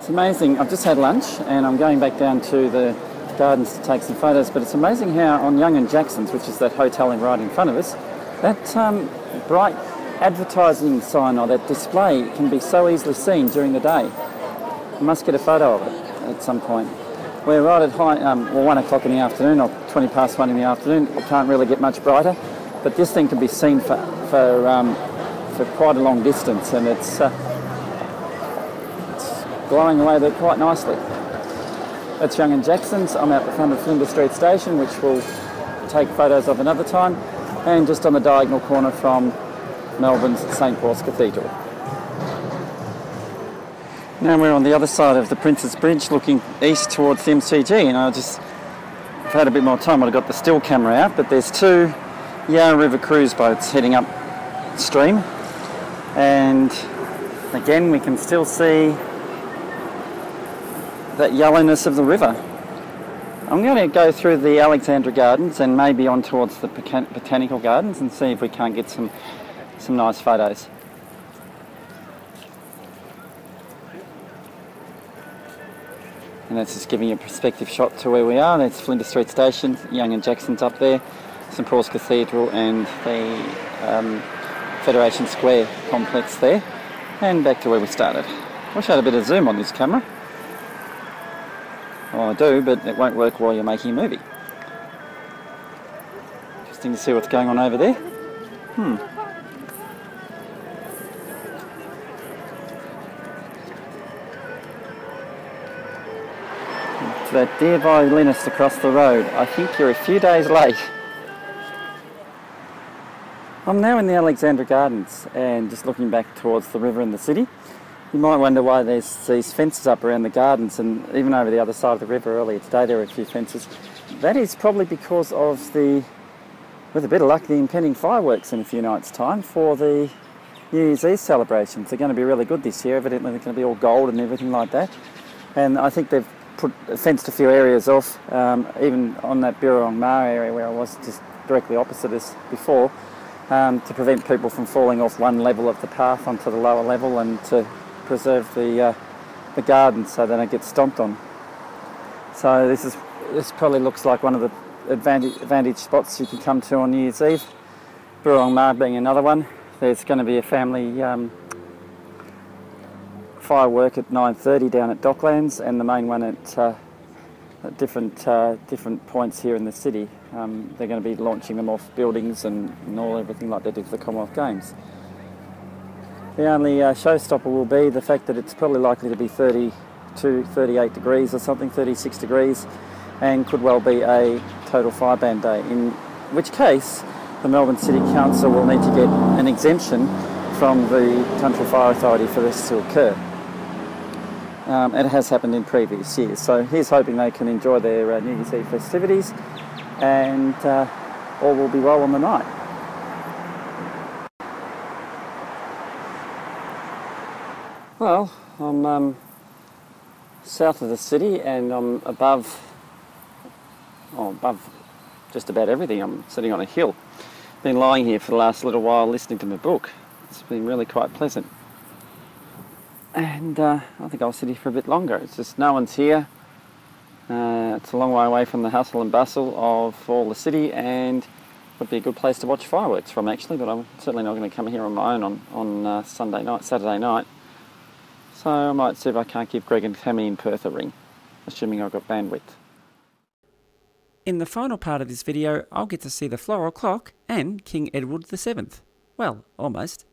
It's amazing. I've just had lunch and I'm going back down to the gardens to take some photos, but it's amazing how on Young and Jackson's, which is that hotel right in front of us, that bright advertising sign or that display can be so easily seen during the day. I must get a photo of it at some point. We're right at 1 o'clock in the afternoon or 20 past 1 in the afternoon. It can't really get much brighter, but this thing can be seen for quite a long distance, and it's glowing away there quite nicely. That's Young and Jackson's. I'm out the front of Flinders Street Station, which we'll take photos of another time, and just on the diagonal corner from Melbourne's St Paul's Cathedral. Now we're on the other side of the Prince's Bridge looking east towards the MCG, and I've had a bit more time. I've got the still camera out, but there's 2 Yarra River cruise boats heading up stream, and again we can still see that yellowness of the river. I'm going to go through the Alexandra Gardens and maybe on towards the Botanical Gardens and see if we can't get some nice photos. And that's just giving you a perspective shot to where we are. That's Flinders Street Station, Young and Jackson's up there, St Paul's Cathedral and the Federation Square complex there, and back to where we started. Wish I had a bit of zoom on this camera. Well, I do, but it won't work while you're making a movie. Interesting to see what's going on over there. To that dear violinist across the road, I think you're a few days late. I'm now in the Alexandra Gardens and just looking back towards the river and the city. You might wonder why there's these fences up around the gardens, and even over the other side of the river earlier today there were a few fences. That is probably because of with a bit of luck, the impending fireworks in a few nights' time for the New Year's Eve celebrations. They're going to be really good this year. Evidently they're going to be all gold and everything like that. And I think they've fenced a few areas off, even on that Burong Ma area where I was just directly opposite us before, to prevent people from falling off one level of the path onto the lower level and to preserve the gardens so they don't get stomped on. So this probably looks like one of the advantage spots you can come to on New Year's Eve. Burong Ma being another one. There's going to be a family firework at 9:30 down at Docklands, and the main one at different points here in the city. They're going to be launching them off buildings and everything like they did for the Commonwealth Games. The only showstopper will be the fact that it's probably likely to be 32, 38 degrees or something, 36 degrees, and could well be a total fire ban day, in which case the Melbourne City Council will need to get an exemption from the Country Fire Authority for this to occur. It has happened in previous years, so here's hoping they can enjoy their New Year's Eve festivities and all will be well on the night. Well, I'm south of the city and I'm above just about everything. I'm sitting on a hill. Been lying here for the last little while listening to my book. It's been really quite pleasant. And I think I'll sit here for a bit longer. It's just no one's here. It's a long way away from the hustle and bustle of all the city, and would be a good place to watch fireworks from actually, but I'm certainly not going to come here on my own on Saturday night. So I might see if I can't give Greg and Tammy in Perth a ring, assuming I've got bandwidth. In the final part of this video, I'll get to see the floral clock and King Edward VII. Well, almost.